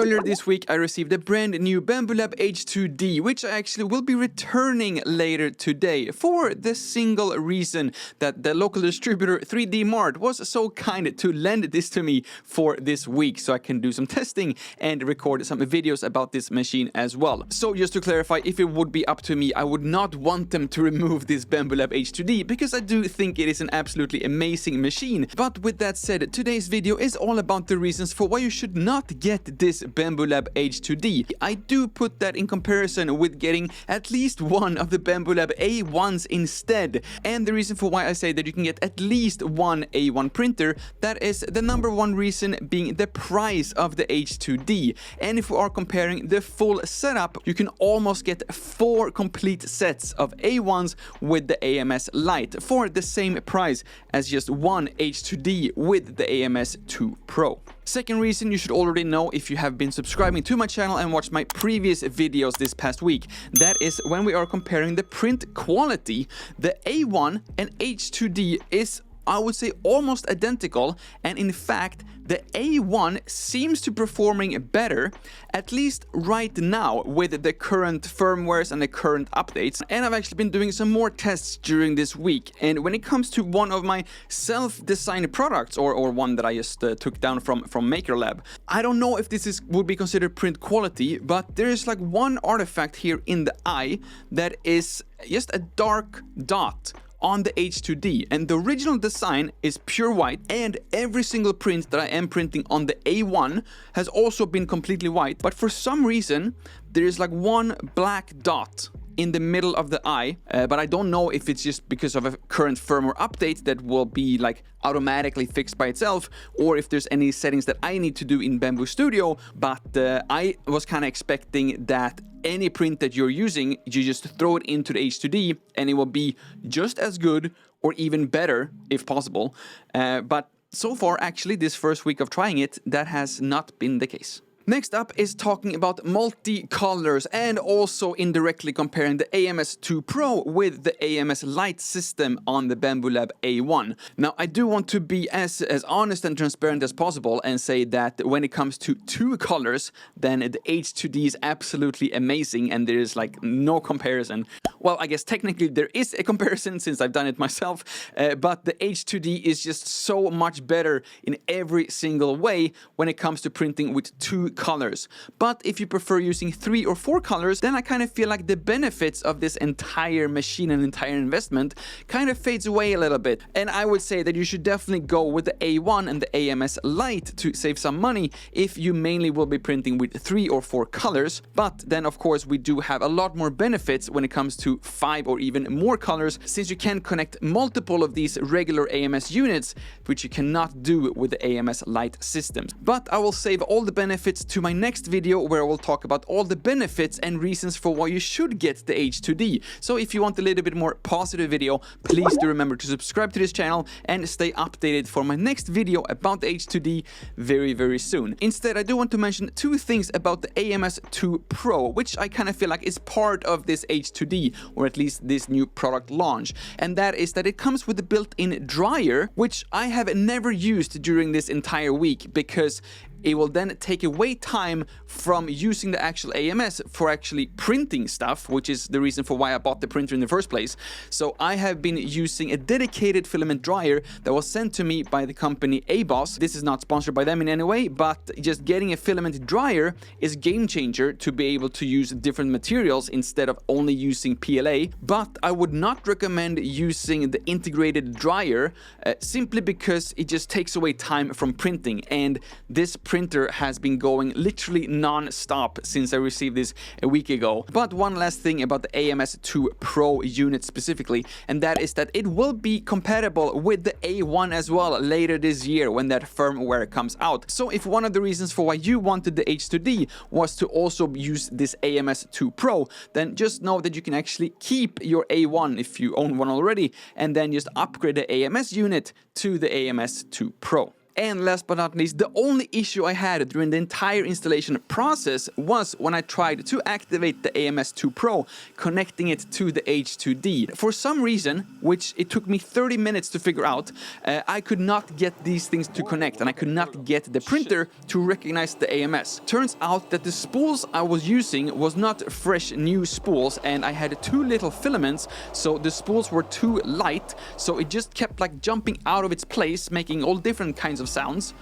Earlier this week, I received a brand new Bambu Lab H2D, which I actually will be returning later today for the single reason that the local distributor 3D Mart was so kind to lend this to me for this week so I can do some testing and record some videos about this machine as well. So just to clarify, if it would be up to me, I would not want them to remove this Bambu Lab H2D because I do think it is an absolutely amazing machine. But with that said, today's video is all about the reasons for why you should not get this Bambu Lab H2D. I do put that in comparison with getting at least one of the Bambu Lab A1s instead. And the reason for why I say that you can get at least one A1 printer, that is the number one reason being the price of the H2D. And if we are comparing the full setup, you can almost get 4 complete sets of A1s with the AMS Lite for the same price as just one H2D with the AMS 2 Pro. Second reason you should already know if you have been subscribing to my channel and watched my previous videos this past week. That is when we are comparing the print quality, the A1 and H2D is, I would say, almost identical, and in fact the A1 seems to be performing better, at least right now with the current firmwares and the current updates. And I've actually been doing some more tests during this week, and when it comes to one of my self-designed products, or one that I just took down from Maker Lab, I don't know if this would be considered print quality, but there is like one artifact here in the eye that is just a dark dot on the H2D, and the original design is pure white, and every single print that I am printing on the A1 has also been completely white, but for some reason there is like one black dot in the middle of the eye, but I don't know if it's just because of a current firmware update that will be like automatically fixed by itself, or if there's any settings that I need to do in Bambu Studio. But I was kind of expecting that any print that you're using, you just throw it into the H2D and it will be just as good or even better if possible. But so far, actually, this first week of trying it, that has not been the case. Next up is talking about multi-colors and also indirectly comparing the AMS 2 Pro with the AMS Lite system on the Bambu Lab A1. Now, I do want to be as honest and transparent as possible and say that when it comes to 2 colors, then the H2D is absolutely amazing and there is like no comparison. Well, I guess technically there is a comparison since I've done it myself, but the H2D is just so much better in every single way when it comes to printing with 2 colors. But if you prefer using 3 or 4 colors, then I kind of feel like the benefits of this entire machine and entire investment kind of fades away a little bit. And I would say that you should definitely go with the A1 and the AMS Lite to save some money if you mainly will be printing with 3 or 4 colors. But then of course we do have a lot more benefits when it comes to 5 or even more colors, since you can connect multiple of these regular AMS units, which you cannot do with the AMS Lite systems. But I will save all the benefits to my next video, where I will talk about all the benefits and reasons for why you should get the H2D. So if you want a little bit more positive video, please do remember to subscribe to this channel and stay updated for my next video about the H2D very, very soon. Instead, I do want to mention 2 things about the AMS 2 Pro, which I kind of feel like is part of this H2D, or at least this new product launch. And that is that it comes with a built-in dryer, which I have never used during this entire week because it will then take away time from using the actual AMS for actually printing stuff, which is the reason for why I bought the printer in the first place. So I have been using a dedicated filament dryer that was sent to me by the company EIBOS. This is not sponsored by them in any way, but just getting a filament dryer is a game changer to be able to use different materials instead of only using PLA. But I would not recommend using the integrated dryer simply because it just takes away time from printing, and this printer has been going literally non-stop since I received this a week ago. But one last thing about the AMS 2 Pro unit specifically, and that is that it will be compatible with the A1 as well later this year when that firmware comes out. So if one of the reasons for why you wanted the H2D was to also use this AMS 2 Pro, then just know that you can actually keep your A1 if you own one already, and then just upgrade the AMS unit to the AMS 2 Pro. And last but not least, the only issue I had during the entire installation process was when I tried to activate the AMS2 Pro, connecting it to the H2D. For some reason, which it took me 30 minutes to figure out, I could not get these things to connect, and I could not get the printer to recognize the AMS. Turns out that the spools I was using was not fresh new spools, and I had too little filaments, so the spools were too light, so it just kept like jumping out of its place, making all different kinds of sounds.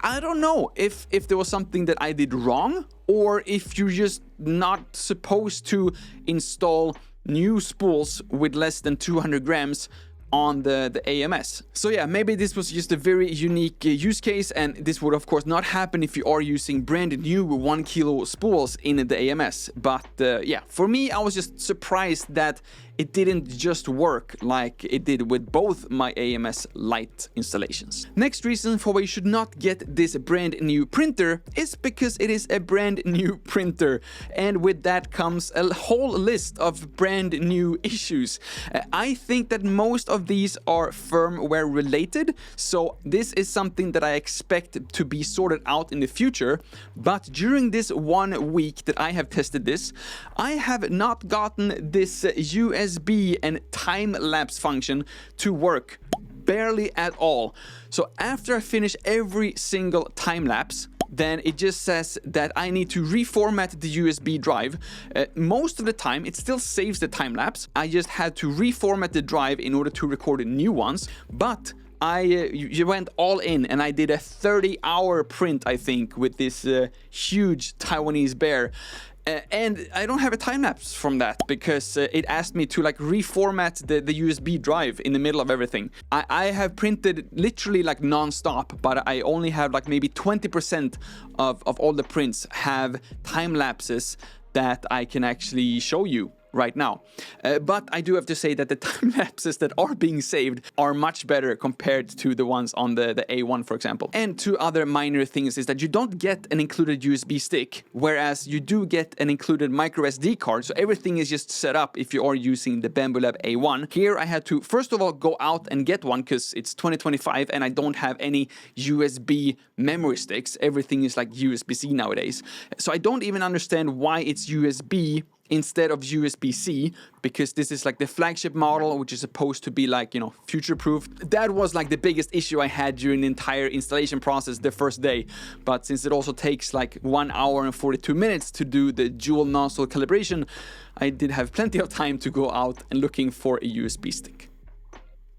I don't know if there was something that I did wrong, or if you're just not supposed to install new spools with less than 200 grams on the AMS. So yeah, maybe this was just a very unique use case, and this would of course not happen if you are using brand new 1 kilo spools in the AMS. But yeah, for me, I was just surprised that it didn't just work like it did with both my AMS Lite installations. Next reason for why you should not get this brand new printer is because it is a brand new printer, and with that comes a whole list of brand new issues. I think that most of these are firmware related, so this is something that I expect to be sorted out in the future. But during this 1 week that I have tested this, I have not gotten this USB and time-lapse function to work, barely at all. So after I finish every single time-lapse, then it just says that I need to reformat the USB drive. Most of the time, it still saves the time-lapse. I just had to reformat the drive in order to record new ones. But I went all in, and I did a 30-hour print, I think, with this huge Taiwanese bear. And I don't have a time-lapse from that because it asked me to like reformat the USB drive in the middle of everything. I have printed literally like non-stop, but I only have like maybe 20% of all the prints have time-lapses that I can actually show you right now. But I do have to say that the time lapses that are being saved are much better compared to the ones on the A1, for example. And two other minor things is that you don't get an included USB stick, whereas you do get an included micro SD card. So everything is just set up if you are using the Bambu Lab A1. Here I had to first of all go out and get one because it's 2025 and I don't have any USB memory sticks. Everything is like USB-C nowadays. So I don't even understand why it's USB instead of USB-C, because this is like the flagship model, which is supposed to be like, you know, future-proof. That was like the biggest issue I had during the entire installation process the first day. But since it also takes like 1 hour and 42 minutes to do the dual nozzle calibration, I did have plenty of time to go out and looking for a USB stick.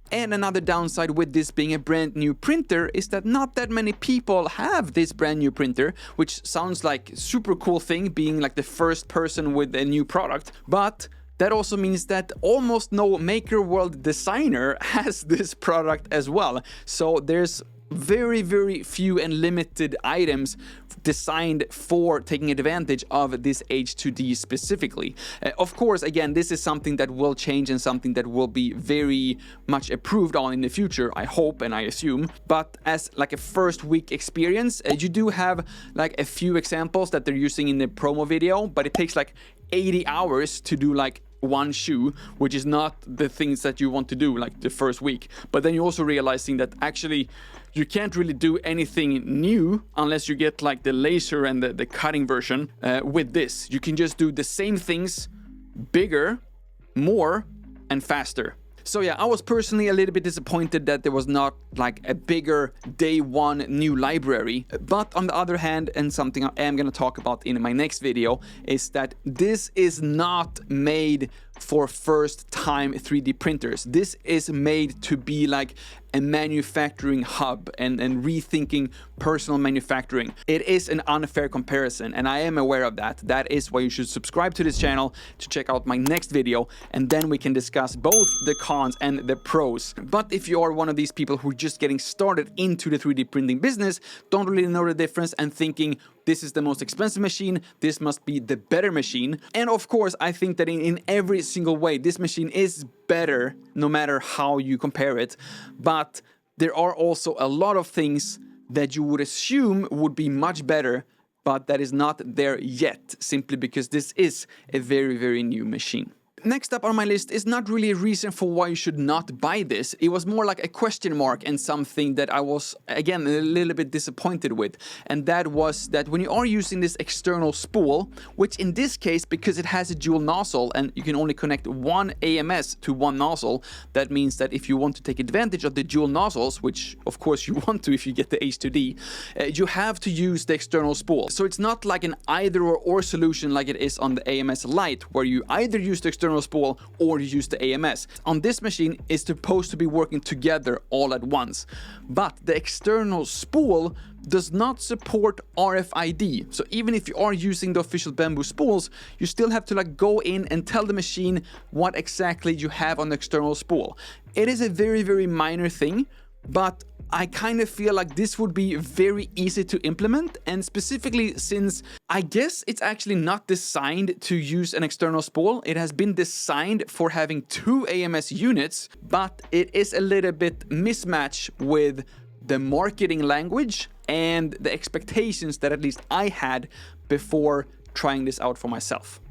And another downside with this being a brand new printer is that not that many people have this brand new printer, which sounds like a super cool thing, being like the first person with a new product. But that also means that almost no MakerWorld designer has this product as well. So there's very, very few and limited items designed for taking advantage of this H2D specifically. Of course, again, this is something that will change and something that will be very much approved on in the future, I hope and I assume. But as like a first week experience, you do have like a few examples that they're using in the promo video, but it takes like 80 hours to do like one shoe, which is not the things that you want to do like the first week. But then you're also realizing that actually you can't really do anything new unless you get like the laser and the cutting version with this. You can just do the same things bigger, more, and faster. So yeah, I was personally a little bit disappointed that there was not like a bigger day one new library. But on the other hand, and something I am going to talk about in my next video, is that this is not made for first time 3D printers. This is made to be like a manufacturing hub and rethinking personal manufacturing. It is an unfair comparison, and I am aware of that. That is why you should subscribe to this channel to check out my next video, and then we can discuss both the cons and the pros. But if you are one of these people who are just getting started into the 3D printing business, don't really know the difference and thinking, this is the most expensive machine, this must be the better machine. And of course, I think that in every single way, this machine is better, no matter how you compare it. But there are also a lot of things that you would assume would be much better, but that is not there yet, simply because this is a very, very new machine. Next up on my list is not really a reason for why you should not buy this. It was more like a question mark and something that I was, again, a little bit disappointed with. And that was that when you are using this external spool, which in this case, because it has a dual nozzle and you can only connect one AMS to one nozzle, that means that if you want to take advantage of the dual nozzles, which of course you want to if you get the H2D, you have to use the external spool. So it's not like an either or solution like it is on the AMS Lite, where you either use the external spool or you use the AMS. On this machine, it's supposed to be working together all at once. But the external spool does not support RFID. So even if you are using the official Bambu spools, you still have to like go in and tell the machine what exactly you have on the external spool. It is a very, very minor thing, but I kind of feel like this would be very easy to implement, and specifically since I guess it's actually not designed to use an external spool. It has been designed for having two AMS units, but it is a little bit mismatched with the marketing language and the expectations that at least I had before trying this out for myself.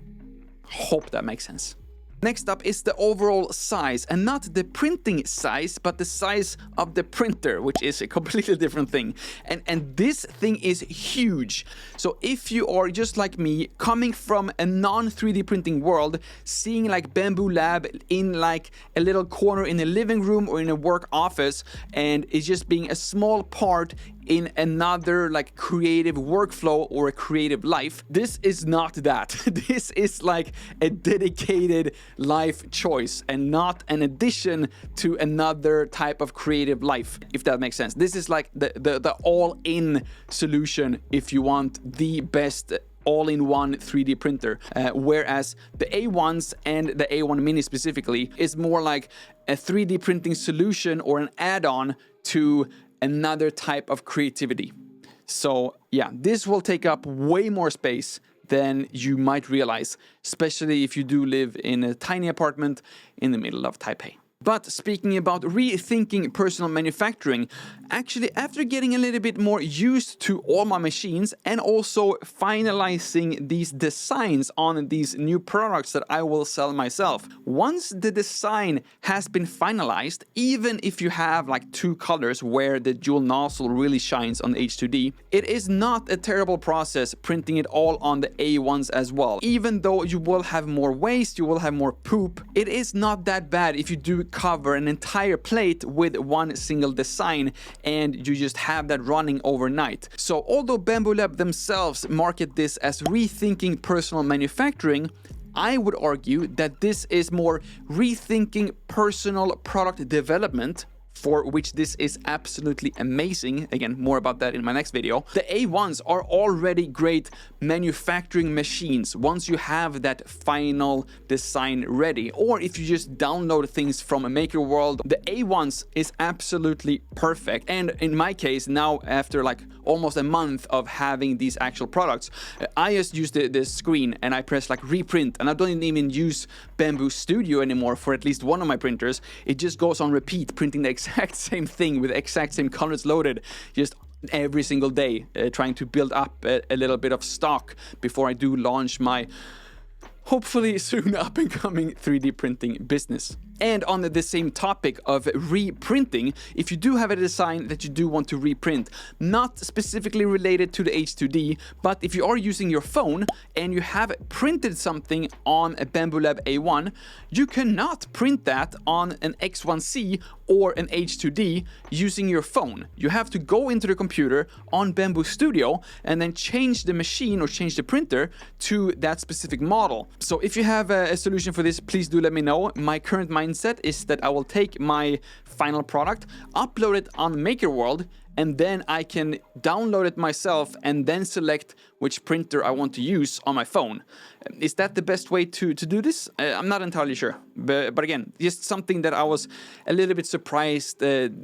Hope that makes sense. Next up is the overall size, and not the printing size, but the size of the printer, which is a completely different thing. And this thing is huge. So if you are just like me, coming from a non-3D printing world, seeing like Bambu Lab in like a little corner in a living room or in a work office, and it's just being a small part in another like creative workflow or a creative life, this is not that. This is like a dedicated life choice and not an addition to another type of creative life, if that makes sense. This is like the all-in solution if you want the best all-in-one 3D printer, whereas the A1s and the A1 Mini specifically is more like a 3D printing solution or an add-on to another type of creativity. So yeah, this will take up way more space than you might realize, especially if you do live in a tiny apartment in the middle of Taipei. But speaking about rethinking personal manufacturing, actually after getting a little bit more used to all my machines and also finalizing these designs on these new products that I will sell myself, once the design has been finalized, even if you have like two colors where the dual nozzle really shines on the H2D, it is not a terrible process printing it all on the A1s as well. Even though you will have more waste, you will have more poop, it is not that bad if you do cover an entire plate with one single design and you just have that running overnight. So although Bambu Lab themselves market this as rethinking personal manufacturing, I would argue that this is more rethinking personal product development, for which this is absolutely amazing. Again, more about that in my next video. The A1s are already great manufacturing machines once you have that final design ready, or if you just download things from a MakerWorld, the A1s is absolutely perfect. And in my case, now after like almost a month of having these actual products, I just use the screen and I press like reprint, and I don't even use Bambu Studio anymore for at least one of my printers. It just goes on repeat, printing the exact same thing with the exact same colors loaded, just every single day, trying to build up a little bit of stock before I do launch my hopefully soon up and coming 3D printing business. And on the same topic of reprinting, if you do have a design that you do want to reprint, not specifically related to the H2D, but if you are using your phone and you have printed something on a Bambu Lab A1, you cannot print that on an X1C or an H2D using your phone. You have to go into the computer on Bambu Studio and then change the machine or change the printer to that specific model. So if you have a solution for this, please do let me know. My current mindset is that I will take my final product, upload it on MakerWorld, and then I can download it myself and then select which printer I want to use on my phone. Is that the best way to do this? I'm not entirely sure. But again, just something that I was a little bit surprised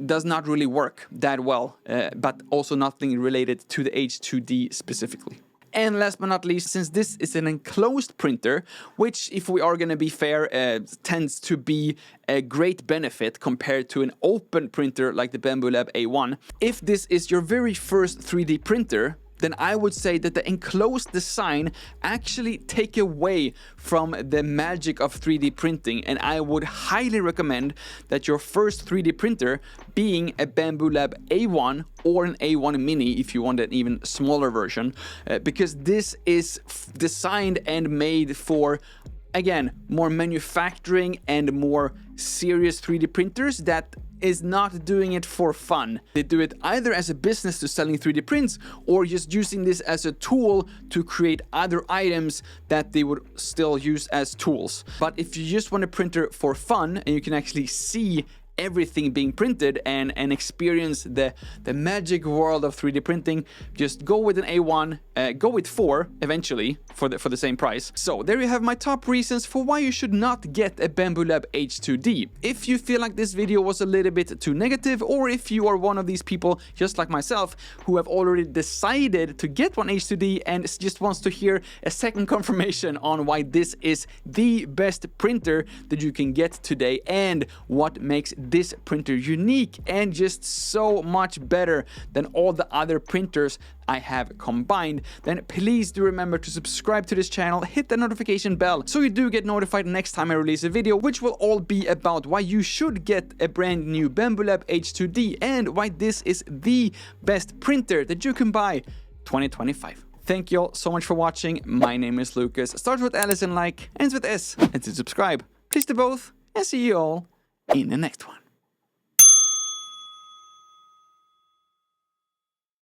does not really work that well, but also nothing related to the H2D specifically. And last but not least, since this is an enclosed printer, which, if we are going to be fair, tends to be a great benefit compared to an open printer like the Bambu Lab A1. If this is your very first 3D printer, then I would say that the enclosed design actually take away from the magic of 3D printing, and I would highly recommend that your first 3D printer being a Bambu Lab A1 or an A1 Mini if you want an even smaller version, because this is designed and made for, again, more manufacturing and more serious 3D printers that is not doing it for fun. They do it either as a business to selling 3D prints or just using this as a tool to create other items that they would still use as tools. But if you just want a printer for fun and you can actually see everything being printed and experience the magic world of 3D printing, just go with an A1, go with 4 eventually for the same price. So there you have my top reasons for why you should not get a Bambu Lab H2D. If you feel like this video was a little bit too negative, or if you are one of these people just like myself who have already decided to get one H2D and just wants to hear a second confirmation on why this is the best printer that you can get today and what makes this printer unique and just so much better than all the other printers I have combined, then please do remember to subscribe to this channel, hit the notification bell so you do get notified next time I release a video, which will all be about why you should get a brand new Bambu Lab H2D and why this is the best printer that you can buy 2025. Thank you all so much for watching. My name is Lucas. Starts with L as in like, ends with S, and to subscribe, please do both, and see you all in the next one.